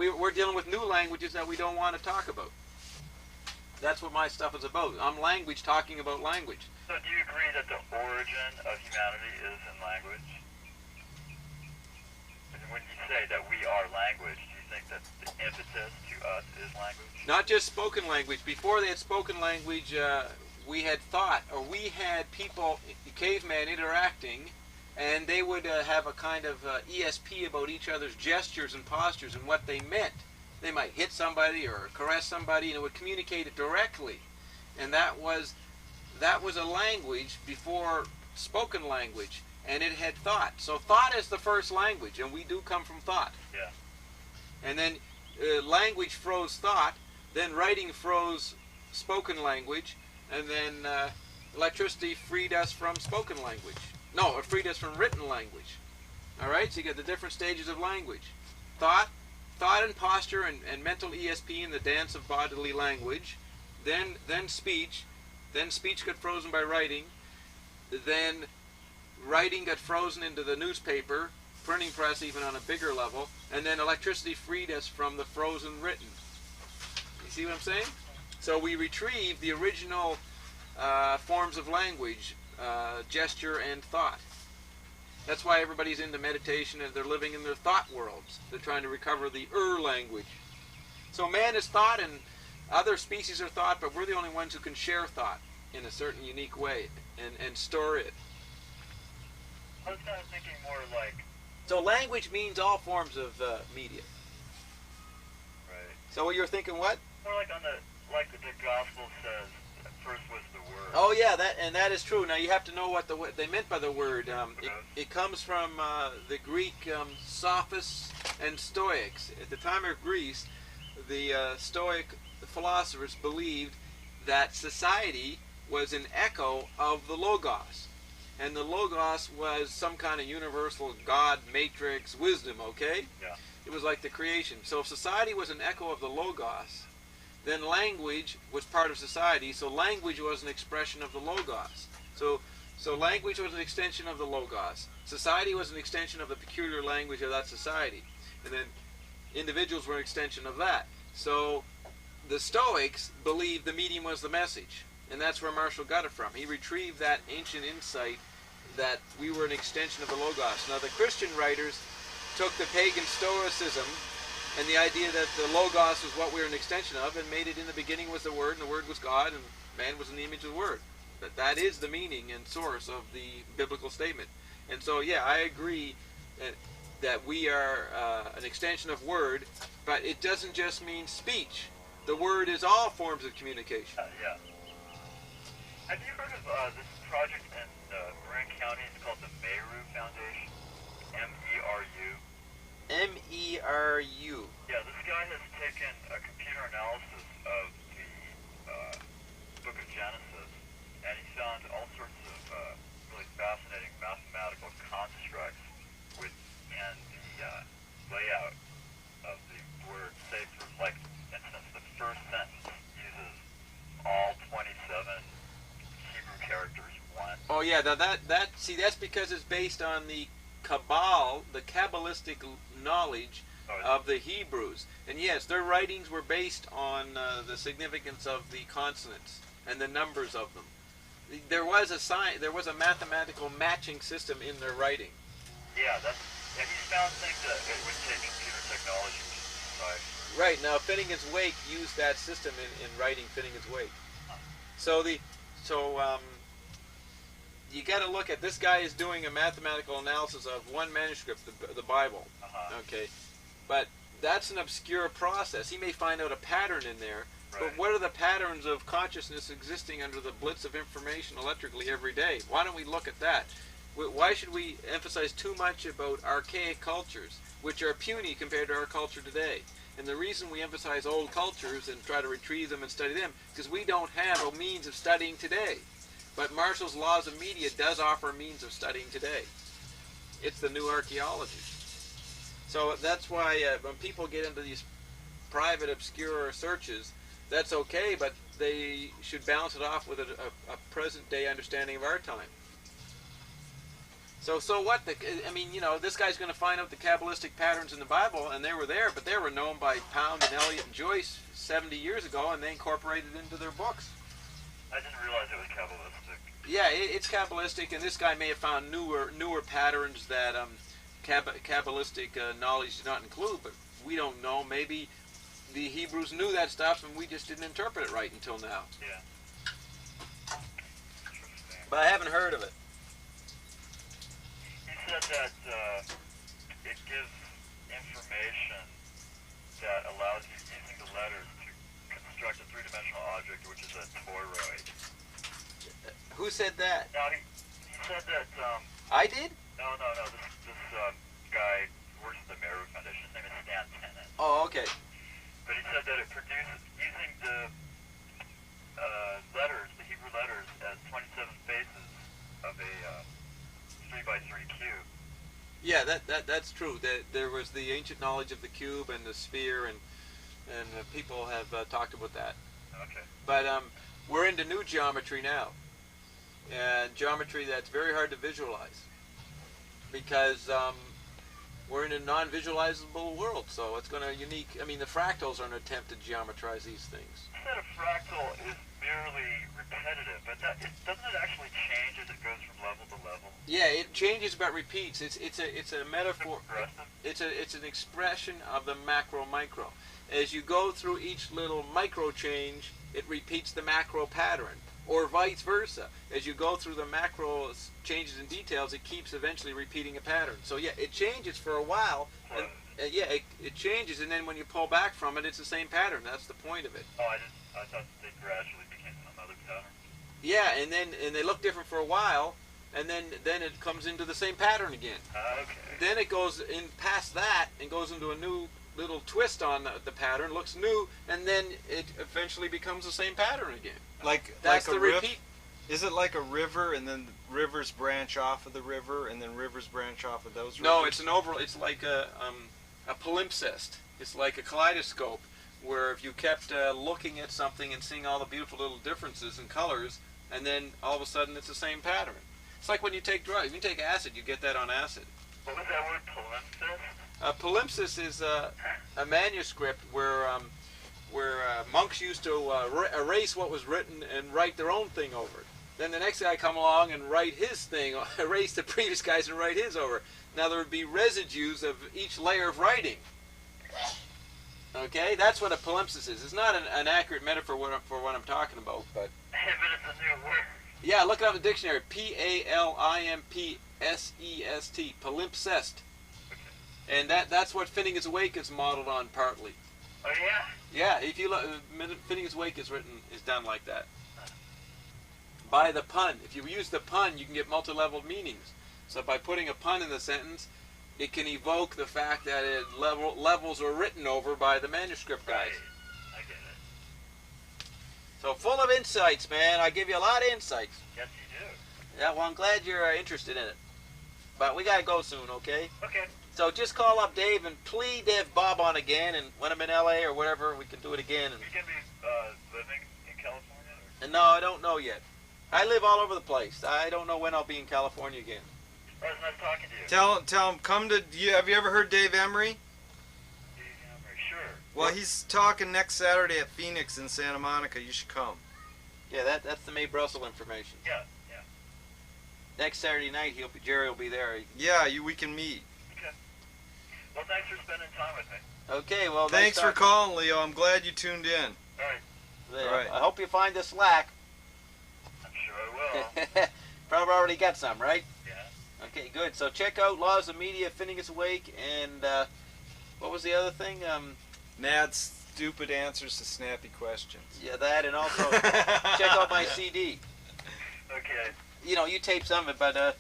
we're dealing with new languages that we don't want to talk about. That's what my stuff is about. I'm language talking about language. So do you agree that the origin of humanity is in language? When you say that we are language, do you think that the impetus to us is language? Not just spoken language. Before they had spoken language, we had thought, or we had people, caveman, interacting, and they would have a kind of ESP about each other's gestures and postures and what they meant. They might hit somebody or caress somebody, and it would communicate it directly. And that was a language before spoken language, and it had thought. So thought is the first language, and we do come from thought. Yeah. And then language froze thought, then writing froze spoken language, and then electricity freed us from spoken language. No, it freed us from written language. All right, so you get the different stages of language. Thought and posture and mental ESP in the dance of bodily language, then speech got frozen by writing, then writing got frozen into the newspaper, printing press even on a bigger level, and then electricity freed us from the frozen written. You see what I'm saying? So we retrieved the original forms of language, gesture and thought. That's why everybody's into meditation, and they're living in their thought worlds. They're trying to recover the language. So man is thought, and other species are thought, but we're the only ones who can share thought in a certain unique way and store it. I was kind of thinking more like... So language means all forms of media. Right. So what you're thinking, what? More like like the gospel says, first was the word. Oh yeah, that is true. Now you have to know what they meant by the word. It comes from the Greek sophists and Stoics. At the time of Greece, the Stoic philosophers believed that society was an echo of the Logos. And the Logos was some kind of universal God, matrix, wisdom, okay? Yeah. It was like the creation. So if society was an echo of the Logos, then language was part of society, so language was an expression of the Logos. So language was an extension of the Logos. Society was an extension of the peculiar language of that society. And then individuals were an extension of that. So the Stoics believed the medium was the message. And that's where Marshall got it from. He retrieved that ancient insight that we were an extension of the Logos. Now the Christian writers took the pagan Stoicism and the idea that the Logos was what we were an extension of, and made it in the beginning was the Word, and the Word was God, and man was in the image of the Word. But that is the meaning and source of the biblical statement. And so, yeah, I agree that we are an extension of Word, but it doesn't just mean speech. The Word is all forms of communication. Yeah. Have you heard of this project in Marin County? It's called the Meru Foundation. M-E-R-U. M-E-R-U. Yeah, this guy has taken a computer analysis of the Book of Genesis, and he found all sorts of really fascinating mathematical constructs within the layout of the word. Say, for like instance, the first sentence uses all 27 Hebrew characters. Oh yeah, now that's because it's based on the Kabbalah, the Kabbalistic knowledge of the Hebrews. And yes, their writings were based on the significance of the consonants and the numbers of them. There was a mathematical matching system in their writing. Yeah, he found things that it would take computer technology to decipher. Right, now Finnegan's Wake used that system in writing Finnegan's Wake. Huh. So you got to look at, this guy is doing a mathematical analysis of one manuscript, the Bible. Okay, but that's an obscure process. He may find out a pattern in there, right. But what are the patterns of consciousness existing under the blitz of information electrically every day? Why don't we look at that? Why should we emphasize too much about archaic cultures, which are puny compared to our culture today? And the reason we emphasize old cultures and try to retrieve them and study them, because we don't have a means of studying today. But Marshall's Laws of Media does offer means of studying today. It's the new archaeology. So that's why when people get into these private, obscure searches, that's okay, but they should balance it off with a present-day understanding of our time. So what? I mean, you know, this guy's going to find out the Kabbalistic patterns in the Bible, and they were there, but they were known by Pound and Eliot and Joyce 70 years ago, and they incorporated it into their books. I didn't realize it was Kabbalistic. Yeah, it's Kabbalistic, and this guy may have found newer patterns that Kabbalistic knowledge did not include, but we don't know. Maybe the Hebrews knew that stuff, and we just didn't interpret it right until now. Yeah. Interesting. But I haven't heard of it. He said that it gives information that allows you, using the letters, to construct a three-dimensional object, which is a toroid. Who said that? Now, he said that... I did? No. This guy works at the Meru Foundation. His name is Stan Tennant. Oh, okay. But he said that it produces, using the letters, the Hebrew letters, as 27 faces of a 3x3 cube. Yeah, that's true. There was the ancient knowledge of the cube and the sphere, and people have talked about that. Okay. But we're into new geometry now, and geometry that's very hard to visualize because we're in a non-visualizable world. So it's going to unique. I mean, the fractals are an attempt to geometrize these things. You said a fractal is merely repetitive, but doesn't it actually change as it goes from level to level? Yeah, it changes but repeats. It's a metaphor. It's It's an expression of the macro micro. As you go through each little micro change, it repeats the macro pattern, or vice versa. As you go through the macro changes in details, it keeps eventually repeating a pattern. So yeah, it changes for a while, and it changes, and then when you pull back from it, it's the same pattern. That's the point of it. Oh, I thought they gradually became some other pattern. Yeah, and they look different for a while, and then it comes into the same pattern again. Okay. Then it goes in past that and goes into a new little twist on the pattern, looks new, and then it eventually becomes the same pattern again. That's the a repeat. Is it like a river, and then rivers branch off of the river, and then rivers branch off of those rivers? No, it's it's like a palimpsest. It's like a kaleidoscope, where if you kept looking at something and seeing all the beautiful little differences in colors, and then all of a sudden it's the same pattern. It's like when you take drugs. If you take acid, you get that on acid. What was that word, palimpsest? Palimpsest is a manuscript where monks used to erase what was written and write their own thing over it. Then the next guy come along and write his thing, erase the previous guys and write his over. Now there would be residues of each layer of writing. Okay, that's what a palimpsest is. It's not an accurate metaphor for what I'm talking about, but But it's a new word. yeah, look it up in the dictionary. Palimpsest, palimpsest. And that's what Finning is Awake is modeled on partly. Oh yeah. Yeah, if you look, Finning is Awake is done like that. By the pun. If you use the pun, you can get multi-leveled meanings. So by putting a pun in the sentence, it can evoke the fact that levels are written over by the manuscript guys. Right. I get it. So full of insights, man. I give you a lot of insights. Yes, you do. Yeah, well, I'm glad you're interested in it. But we gotta go soon, okay? Okay. So just call up Dave and please have Bob on again, and when I'm in LA or whatever, we can do it again. You can be living in California? And no, I don't know yet. I live all over the place. I don't know when I'll be in California again. Oh, it's nice talking to you. Tell him, come to, have you ever heard Dave Emery? Sure. Well, he's talking next Saturday at Phoenix in Santa Monica. You should come. Yeah, that's the May Brussels information. Yeah. Next Saturday night, Jerry will be there. Yeah, we can meet. Okay. Well, thanks for spending time with me. Okay, well, Thanks nice for calling, Leo. I'm glad you tuned in. All right. Yeah, All right. I hope you find the slack. I'm sure I will. Probably already got some, right? Yeah. Okay, good. So check out Laws of Media, Finning is Awake, and what was the other thing? Nad's stupid answers to snappy questions. Yeah, that, and also check out my CD. Okay. You know, you tape some of it, but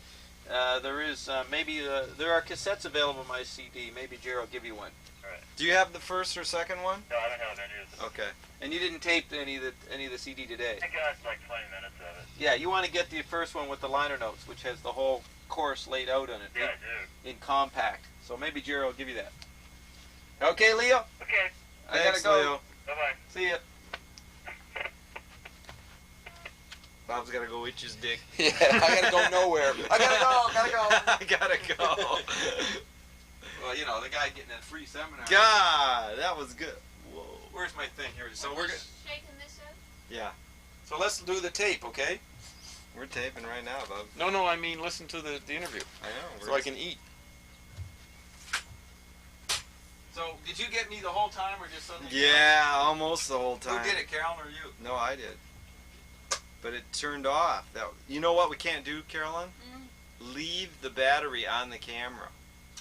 there is there are cassettes available on my CD. Maybe Jerry will give you one. All right. Do you have the first or second one? No, I don't have any of them. Okay. And you didn't tape any of the CD today. I got like 20 minutes of it. Yeah, you want to get the first one with the liner notes, which has the whole course laid out on it. Yeah, I do. In compact. So maybe Jerry will give you that. Okay, Leo? Okay. I gotta go. Leo. Bye-bye. See ya. Bob's got to go itch his dick. Yeah, I gotta go nowhere. I gotta go. I gotta go. Well, you know, the guy getting that free seminar. God, that was good. Whoa. Where's my thing here? So Are we're you gonna. shaking this up? Yeah, So let's do the tape, okay? we're taping right now, Bob. No, I mean listen to the interview, I know. so I can eat. So did you get me the whole time, or just something? Yeah, almost the whole time. Who did it, Carolyn or you? No, I did. But it turned off. That, you know what we can't do, Carolyn? Leave the battery on the camera.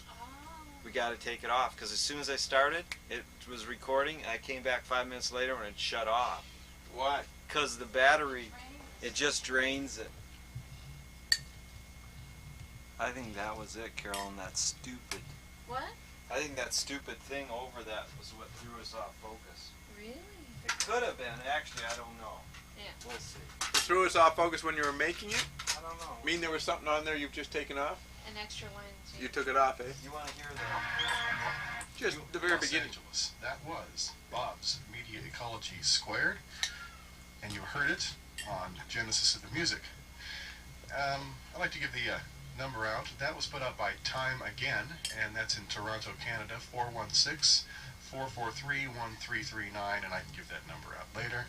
Oh. We got to take it off because as soon as I started, it was recording. I came back 5 minutes later and it shut off. Why? Because the battery, it just drains it. I think that was it, Carolyn. That stupid. What? I think that stupid thing over that was what threw us off focus. Really? It could have been. Actually, I don't know. Yeah. We'll see. It threw us off focus when you were making it? I don't know. Mean there was something on there you've just taken off? An extra lens. You took it off, eh? You want to hear that? Just the very Los beginning. Angeles. That was Bob's Media Ecology Squared, and you heard it on Genesis of the Music. I'd like to give the number out. That was put out by Time Again, and that's in Toronto, Canada, 416-443-1339, and I can give that number out later.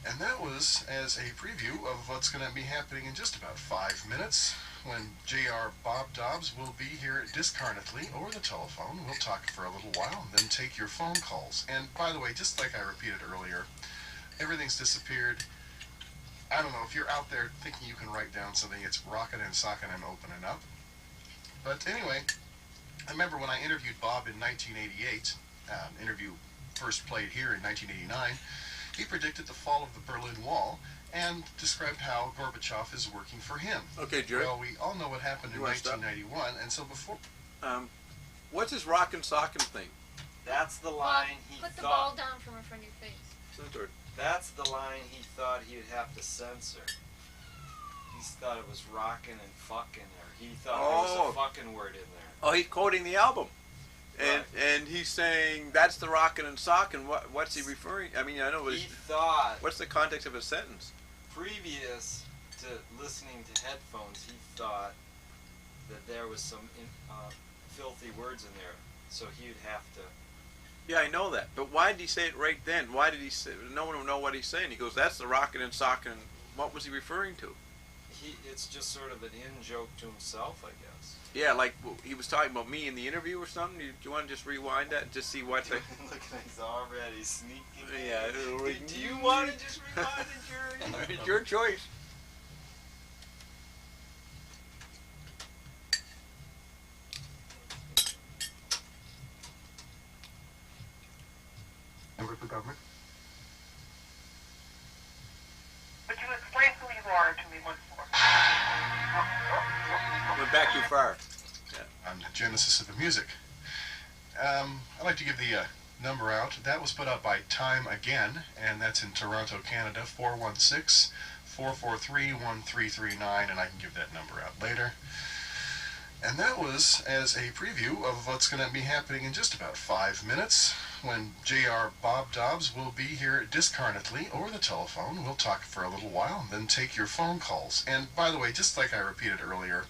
And that was as a preview of what's going to be happening in just about 5 minutes when J.R. Bob Dobbs will be here discarnately over the telephone. We'll talk for a little while and then take your phone calls. And by the way, just like I repeated earlier, everything's disappeared. I don't know, if you're out there thinking you can write down something, it's rocking and socking and opening up. But anyway, I remember when I interviewed Bob in 1988, interview first played here in 1989, he predicted the fall of the Berlin Wall and described how Gorbachev is working for him. Okay, Jerry. Well, we all know what happened in You wanna stop? 1991, and so before... What's this rockin' sockin' thing? That's the Bob, line he put the thought. ball down from in front of your face. Censored. That's the line he thought he would have to censor. He thought it was rockin' and fucking, or he thought there was Oh. a fucking word in there. Oh, he's quoting the album. And Right. and he's saying that's the rockin' and sockin'. What's he referring? I mean, I know. He thought, What's the context of his sentence? previous to listening to headphones, he thought that there was some filthy words in there, so he would have to. Yeah, I know that. But why did he say it right then? Why did he say? No one will know what he's saying. He goes, "That's the rockin' and sockin'." What was he referring to? It's just sort of an in-joke to himself, I guess. Yeah, like he was talking about me in the interview or something. Do you want to just rewind that and just see what the? Look, he's already sneaking. Yeah. Do you want to just rewind it, Jerry? It's your choice. Member of the government? Would you explain who you are to me once more? Went back too far. On Genesis of the Music. I'd like to give the number out. That was put out by Time Again, and that's in Toronto, Canada, 416-443-1339, and I can give that number out later. And that was as a preview of what's going to be happening in just about 5 minutes when J.R. Bob Dobbs will be here discarnately over the telephone. We'll talk for a little while and then take your phone calls. And by the way, just like I repeated earlier,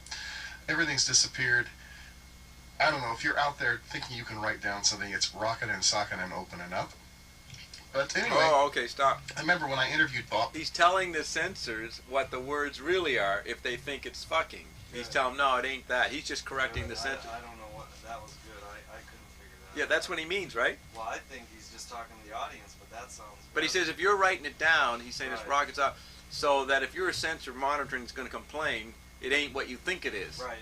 everything's disappeared. I don't know, if you're out there thinking you can write down something, it's rocking and socking and opening up. But anyway, Oh, okay, stop. I remember when I interviewed Bob. He's telling the censors what the words really are if they think it's fucking. He's telling them, no, it ain't that. He's just correcting the censor. I don't know what that was good. I couldn't figure that. Yeah, that's what he means, right? Well, I think he's just talking to the audience, but that sounds. But he better. says if you're writing it down, he's saying it's Right. rockets out, so that if you're a censor monitoring is going to complain, it ain't what you think it is. Right.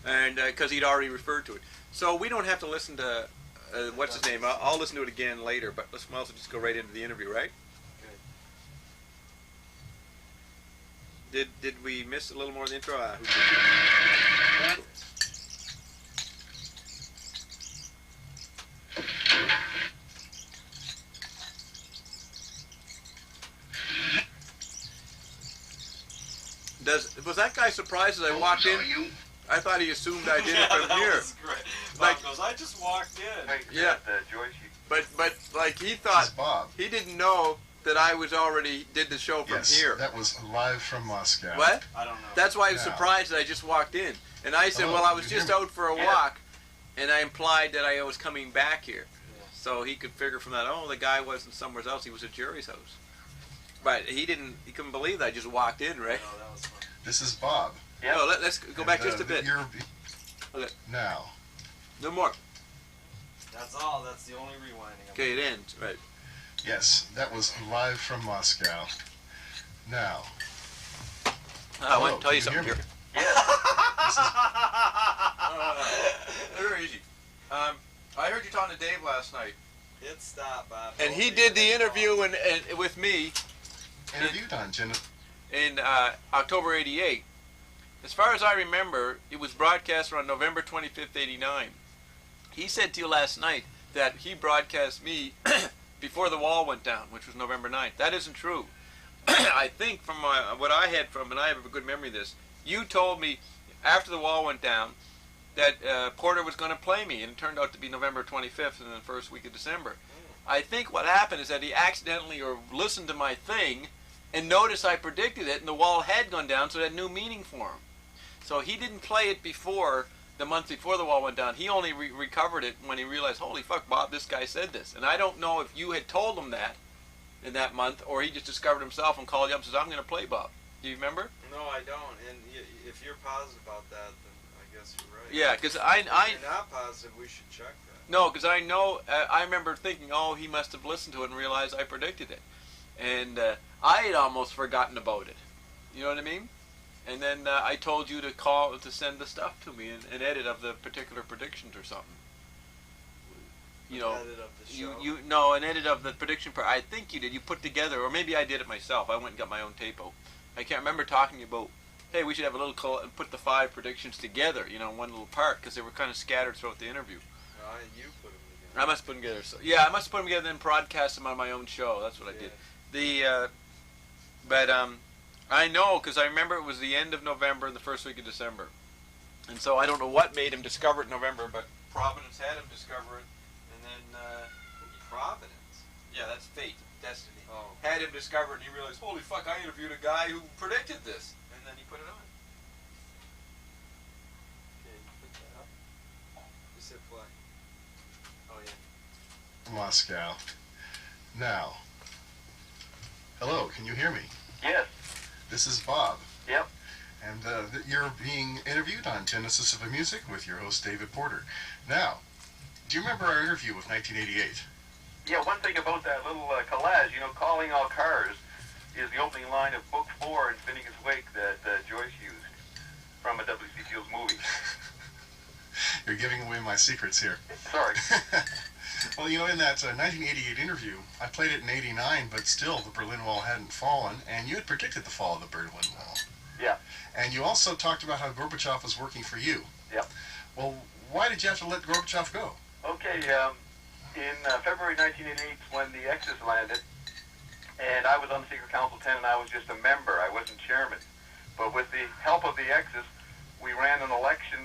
And because he'd already referred to it. So we don't have to listen to, what's his name? I'll listen to it again later, but let's might as well just go right into the interview, right? Okay. Did we miss a little more of the intro? Was that guy surprised as I walked in? I thought he assumed I did it from that here. was great. Like- Bob goes, I just walked in. Yeah. Joyce, But like he This is thought Bob. he didn't know that I was already did the show from Yes, here. that was live from Moscow. What? I don't know. That's why I was Now. surprised that I just walked in. And I said, Hello, well, I was can you just hear me? out for a Yeah. walk, and I implied that I was coming back here. Yeah. So he could figure from that, oh, the guy wasn't somewhere else, he was at Jerry's house. But he couldn't believe that I just walked in, right? No, that was fun. This is Bob. Yeah. No, let's go back just a bit. Okay. Now. No more. That's all. That's the only rewinding. Okay, it ends. Right. Yes, that was live from Moscow. Now. I want Hello, to tell you can something hear here. me? Very easy. I heard you talking to Dave last night, Hit stop, Bob. and he did the interview and with me Interviewed on Jenna. in October '88. As far as I remember, it was broadcast on November 25th, '89. He said to you last night that he broadcast me before the wall went down, which was November 9th. That isn't true. I think from what I had from, and I have a good memory of this, you told me after the wall went down that Porter was going to play me, and it turned out to be November 25th in the first week of December. I think what happened is that he accidentally or listened to my thing and noticed I predicted it, and the wall had gone down, so it had new meaning for him. So he didn't play it before, the month before the wall went down. He only recovered it when he realized, holy fuck, Bob, this guy said this. And I don't know if you had told him that in that month, or he just discovered himself and called you up and says, I'm going to play Bob. Do you remember? No, I don't. And if you're positive about that, then I guess you're right. Yeah, because If you're not positive, we should check that. No, because I know, I remember thinking, oh, he must have listened to it and realized I predicted it. And I had almost forgotten about it. You know what I mean? And then I told you to send the stuff to me, an edit of the particular predictions or something. You know, Edit of the show. an edit of the prediction part. I think you did. You put together, or maybe I did it myself. I went and got my own tape. I can't remember talking about, hey, we should have a little call and put the 5 predictions together, in one little part, because they were kind of scattered throughout the interview. You put them together. I must put them together. So, yeah, I must put them together and then broadcast them on my own show. That's what I did. I know because I remember it was the end of November and the first week of December, and so I don't know what made him discover it in November, but Providence had him discover it, and then Providence. yeah, that's fate, destiny. Oh. Had him discover it, and he realized, holy fuck, I interviewed a guy who predicted this, and then he put it on. Okay, you put that up. Just hit play. Oh yeah. Moscow. Now. Hello, can you hear me? Yes. This is Bob. Yep. And you're being interviewed on Genesis of the Music with your host, David Porter. Now, do you remember our interview of 1988? Yeah, one thing about that little collage, calling all cars is the opening line of Book 4 in Spinning His Wake that Joyce used from a W.C. Fields movie. You're giving away my secrets here. Sorry. Well, in that 1988 interview, I played it in '89, but still the Berlin Wall hadn't fallen, and you had predicted the fall of the Berlin Wall. Yeah. And you also talked about how Gorbachev was working for you. Yep. Well, why did you have to let Gorbachev go? Okay, in February 1988 when the Exodus landed, and I was on the Secret Council 10 and I was just a member, I wasn't chairman. But with the help of the Exodus, we ran an election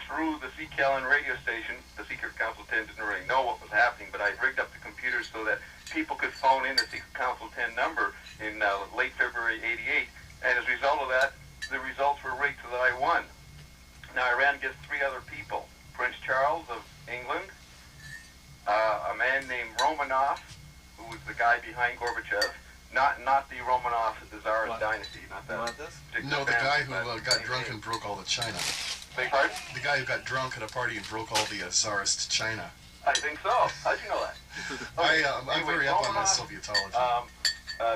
through the CKLN radio station. The Secret Council 10 didn't really know what was happening, but I rigged up the computers so that people could phone in the Secret Council 10 number in late February 88, and as a result of that, the results were rigged so that I won. Now I ran against 3 other people: Prince Charles of England, a man named Romanov, who was the guy behind Gorbachev, not the Romanov, the Tsarist dynasty, not that. You want this? No, the guy who got drunk and broke all the china. Beg pardon? The guy who got drunk at a party and broke all the Tsarist china. I think so. How'd you know that? I'm Anyway, very up on my Romanov, Sovietology.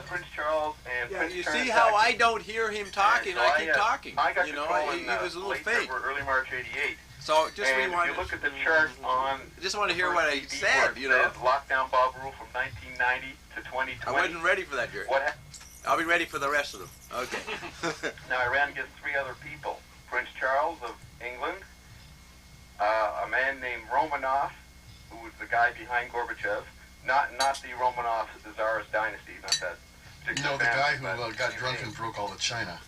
Prince Charles and Yeah, Prince you Terence see how Jackson. I don't hear him talking, And so I keep talking. I got He control was a little late fake. February, early March 88. So just And if rewind. you look at the chart on Just want to hear what I TV said, where it says Lockdown Bob Rule from 1990 to 2020. I wasn't ready for that, Jerry. What happened? I'll be ready for the rest of them. Okay. Now I ran against 3 other people: Prince Charles of England, a man named Romanov, who was the guy behind Gorbachev, not the Romanov, the Tsarist dynasty, not that. No, the guy who got drunk and broke all the china.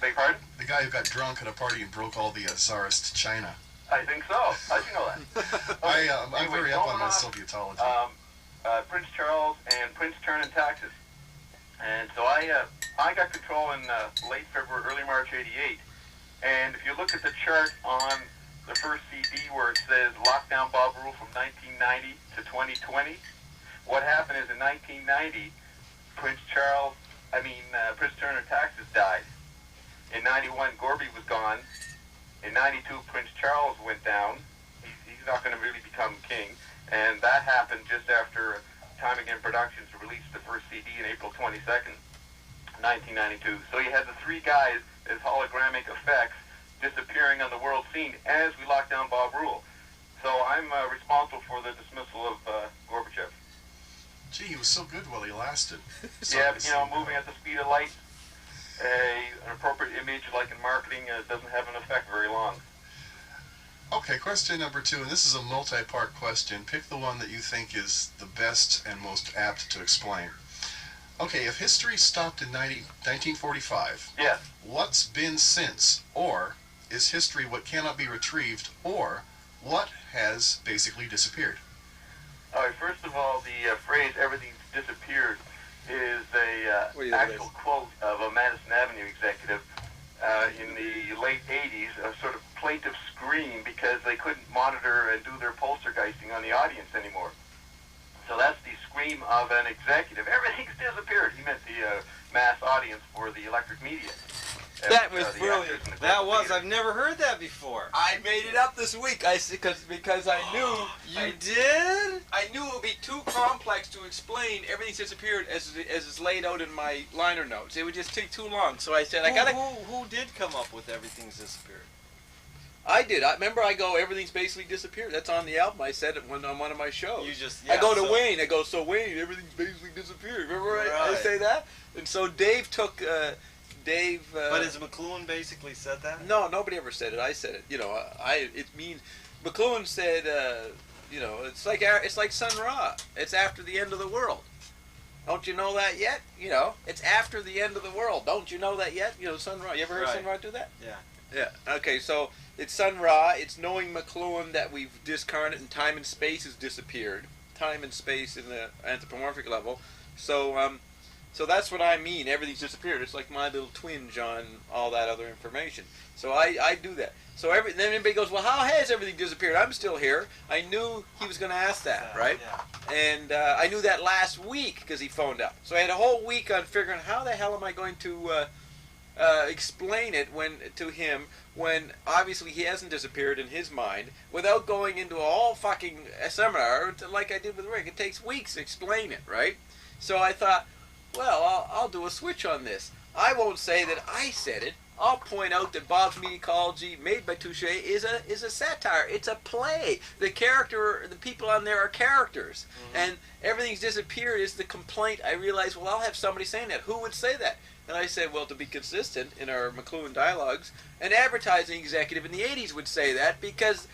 Beg pardon? The guy who got drunk at a party and broke all the Tsarist china. I think so. How'd you know that? I'm Anyway, very up on my Romanov, Sovietology. Prince Charles and Prince turning taxes. And so I got control in late February, early March '88. And if you look at the chart on the first CD where it says Lockdown Bob Rule from 1990 to 2020, what happened is in 1990, Prince Turner Taxes died. In 91, Gorby was gone. In 92, Prince Charles went down. He's not going to really become king. And that happened just after Time Again Productions released the first CD on April 22nd, 1992. So you had the three guys as hologramic effects disappearing on the world scene as we locked down Bob Rule. So I'm responsible for the dismissal of Gorbachev. Gee, he was so good while he lasted. Yeah, but, moving at the speed of light, an appropriate image like in marketing doesn't have an effect very long. Okay, question number 2, and this is a multi-part question. Pick the one that you think is the best and most apt to explain. Okay, if history stopped in 1945, yes, what's been since? Or is history what cannot be retrieved? Or what has basically disappeared? All right, first of all, the phrase "everything's disappeared" is a actual quote of a Madison Avenue executive in the late 80s, a sort of plaintive scream because they couldn't monitor and do their poltergeisting on the audience anymore. So that's the scream of an executive. Everything's disappeared. He meant the mass audience for the electric media. That was brilliant. That was. I've never heard that before. I made it up this week. Because I knew You did? I knew it would be too complex to explain everything's disappeared as it's laid out in my liner notes. It would just take too long. So I said I gotta. Who did come up with everything's disappeared? I did. I remember I go everything's basically disappeared. That's on the album. I said it on one of my shows. You just I go to Wayne. I go, so Wayne, everything's basically disappeared. Remember I say that? And so Dave took. But has McLuhan basically said that? No, nobody ever said it. I said it. It means McLuhan said. It's like Sun Ra. It's after the end of the world. Don't you know that yet? It's after the end of the world. Don't you know that yet? Sun Ra. You ever heard Sun Ra do that? Yeah. Yeah. Okay. So it's Sun Ra. It's knowing McLuhan that we've discarnate and time and space has disappeared. Time and space in the anthropomorphic level. So that's what I mean. Everything's disappeared. It's like my little twinge on all that other information. So I do that. So then everybody goes, well, how has everything disappeared? I'm still here. I knew he was going to ask that, right? Yeah. And I knew that last week because he phoned up. So I had a whole week on figuring how the hell am I going to explain it to him when obviously he hasn't disappeared in his mind without going into a whole fucking seminar like I did with Rick. It takes weeks to explain it, right? So I thought, well, I'll do a switch on this. I won't say that I said it. I'll point out that Bob's Mediacology, made by Touche, is a satire. It's a play. The people on there are characters. Mm-hmm. And everything's disappeared is the complaint. I realized, well, I'll have somebody saying that. Who would say that? And I said, well, to be consistent in our McLuhan dialogues, an advertising executive in the 80s would say that because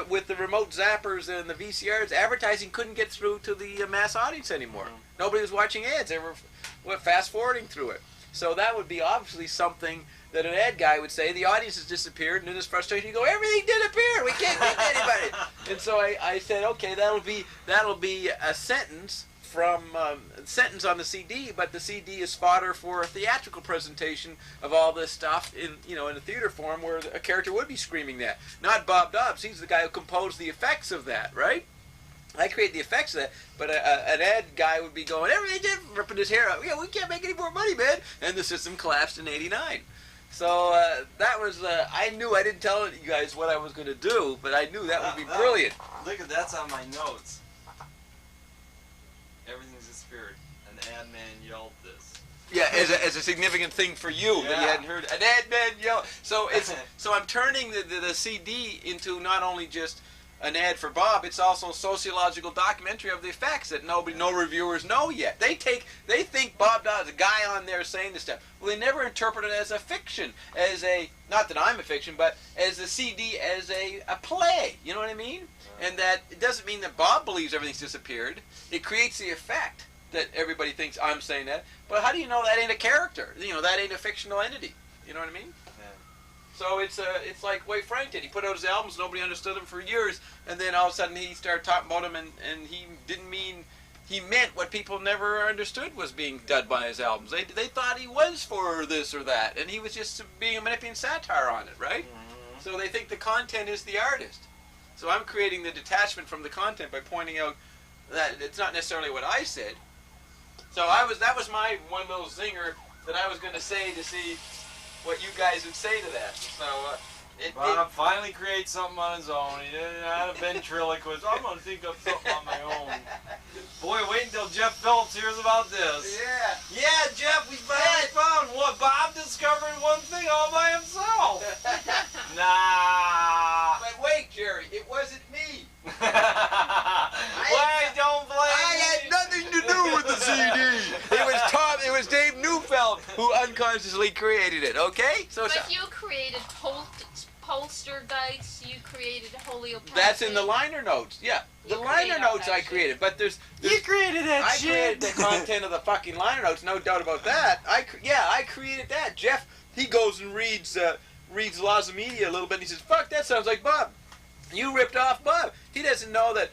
with the remote zappers and the VCRs, advertising couldn't get through to the mass audience anymore. Mm-hmm. Nobody was watching ads. They were fast-forwarding through it. So that would be obviously something that an ad guy would say. The audience has disappeared, and in this frustration, you go, everything disappeared. We can't get anybody. And so I said, okay, that'll be a sentence from sentence on the CD, but the CD is fodder for a theatrical presentation of all this stuff in a theater form where a character would be screaming that. Not Bob Dobbs. He's the guy who composed the effects of that, right? I create the effects of that, but an ad guy would be going, everything just ripping his hair out. Yeah, we can't make any more money, man. And the system collapsed in '89. So that was, I knew I didn't tell you guys what I was going to do, but I knew that would be brilliant. Look at that's on my notes. Everything's disappeared. An ad man yelled this. Yeah, as a significant thing for you that you hadn't heard. An ad man yelled. So I'm turning the CD into not only just an ad for Bob, it's also a sociological documentary of the effects that no reviewers know yet. They think Bob Dobbs, a guy on there saying this stuff. Well, they never interpret it as a fiction, not that I'm a fiction, but as a CD, as a play. You know what I mean? And that it doesn't mean that Bob believes everything's disappeared. It creates the effect that everybody thinks I'm saying that. But how do you know that ain't a character? That ain't a fictional entity. You know what I mean? So it's like Way Frank did. He put out his albums, nobody understood him for years, and then all of a sudden he started talking about them, and he didn't mean he meant what people never understood was being done by his albums. They thought he was for this or that, and he was just being a manipulating satire on it, right? Mm-hmm. So they think the content is the artist. So I'm creating the detachment from the content by pointing out that it's not necessarily what I said. So that was my one little zinger that I was going to say to see what you guys would say to that. So Bob finally creates something on his own. He didn't have a ventriloquist. I'm going to think of something on my own. Boy, wait until Jeff Phillips hears about this. Yeah. Yeah, Jeff, we finally found what Bob discovered one thing all by himself. Nah. But wait, Jerry, it wasn't me. Wait, don't blame I had nothing to do with the CD. It was Dave Neufeld who unconsciously created it. Okay? So But you created poltergeist. You created holeopathy. that's in the liner notes. Yeah, the You liner created all notes that I shit. created, but there's You created that I shit. created the content of the fucking liner notes, no doubt about that. I created that. Jeff, he goes and reads Laws of Media a little bit, and he says, "Fuck, that sounds like Bob. You ripped off Bob." He doesn't know that.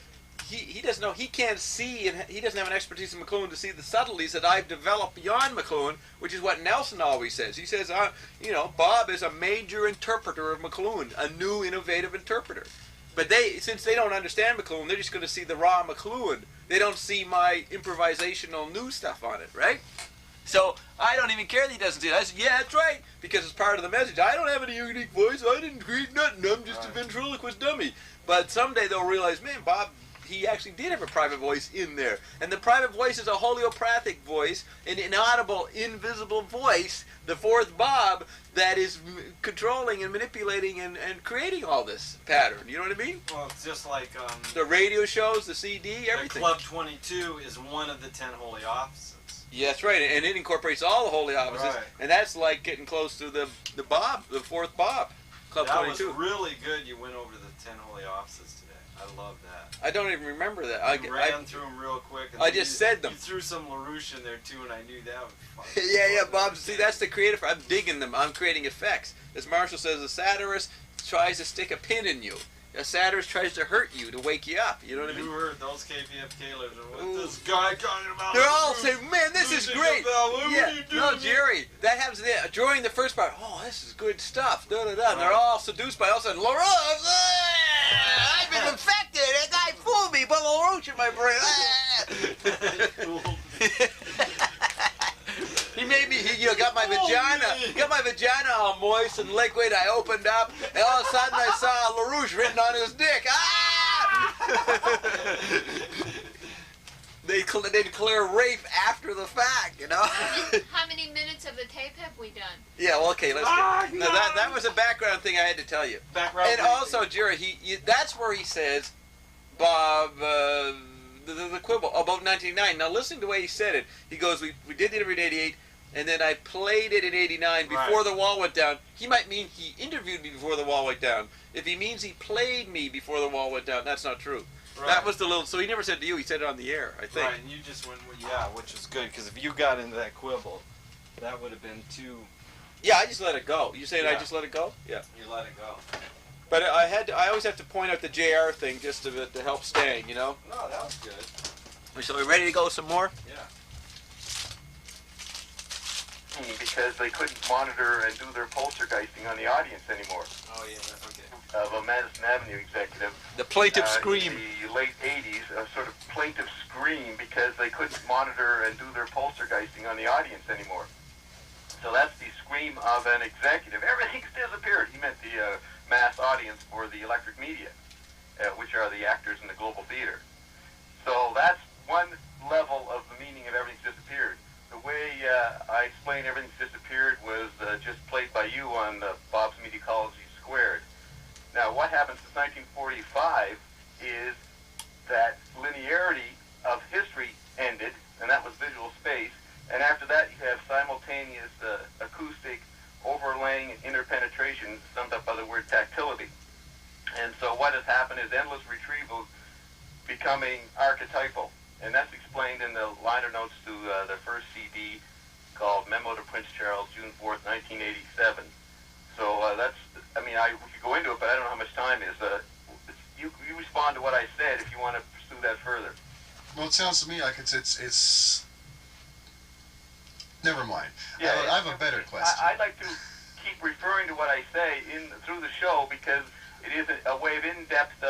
He doesn't know. He can't see, and he doesn't have an expertise in McLuhan to see the subtleties that I've developed beyond McLuhan, which is what Nelson always says. He says, Bob is a major interpreter of McLuhan, a new innovative interpreter. But since they don't understand McLuhan, they're just going to see the raw McLuhan. They don't see my improvisational new stuff on it, right? So I don't even care that he doesn't see it. I said, yeah, that's right, because it's part of the message. I don't have any unique voice. I didn't create nothing. I'm just a ventriloquist dummy. But someday they'll realize, man, Bob, he actually did have a private voice in there. And the private voice is a holeopathic voice, an inaudible, invisible voice, the fourth Bob, that is controlling and manipulating and creating all this pattern. You know what I mean? Well, it's just like The radio shows, the CD, everything. Club 22 is one of the 10 holy offices. Yeah, that's right. And it incorporates all the holy offices. Right. And that's like getting close to the Bob, the fourth Bob. Club that 22. was really good. You went over the 10 holy offices today. I love that. I don't even remember that. I ran through them real quick. And I then just said them. You threw some LaRouche in there too, and I knew that would be fun. Yeah, Bob. See, that's the creative. I'm digging them. I'm creating effects. As Marshall says, a satirist tries to stick a pin in you. A satirist tries to hurt you to wake you up. You know what I mean? You heard those KPFK listeners. What's this guy talking about? They're all saying, man, this is great. What are you doing? No, Jerry, that happens during the first part. Oh, this is good stuff. And they're all seduced by all of a sudden, LaRouche, I've been infected. That guy fooled me. Put LaRouche in my brain. He made me, got my vagina all moist and liquid. I opened up, and all of a sudden I saw LaRouche written on his dick. Ah! They declare rape after the fact, you know. How many minutes of the tape have we done? Yeah, well, okay, let's get. No, that was a background thing I had to tell you. Background. And also, Jerry, that's where he says, Bob, the quibble about 1999. Now, listening to the way he said it, he goes, we did the interview in '88, and then I played it in '89 before the wall went down. He might mean he interviewed me before the wall went down. If he means he played me before the wall went down, that's not true. Right. That was the little. So he never said to you. He said it on the air, I think. Right, and you just went, which is good, because if you got into that quibble, that would have been too. Yeah, I just let it go. You saying I Yeah. just let it go? Yeah. You let it go. But I always have to point out the JR thing just to help Stang, you know. No, that was good. So we ready to go some more? Yeah. Because they couldn't monitor and do their poltergeisting on the audience anymore. Oh yeah. Okay. Of a Madison Avenue executive. The plaintiff scream. In the late 80s, a sort of plaintive scream because they couldn't monitor and do their poltergeisting on the audience anymore. So that's the scream of an executive. Everything's disappeared. He meant the mass audience for the electric media, which are the actors in the global theater. So that's one level of the meaning of everything's disappeared. The way I explained everything's disappeared was just played by you on Bob's Medicology Squared. Now, what happened since 1945 is that linearity of history ended, and that was visual space, and after that you have simultaneous acoustic overlaying and interpenetration, summed up by the word tactility. And so what has happened is endless retrieval becoming archetypal, and that's explained in the liner notes to the first CD called Memo to Prince Charles, June 4th, 1987. So that's, I mean, we could go into it, but I don't know how much time is. You respond to what I said if you want to pursue that further. Well, it sounds to me like it's. Never mind. Yeah, I have a better question. I'd like to keep referring to what I say through the show because it is a way of in-depth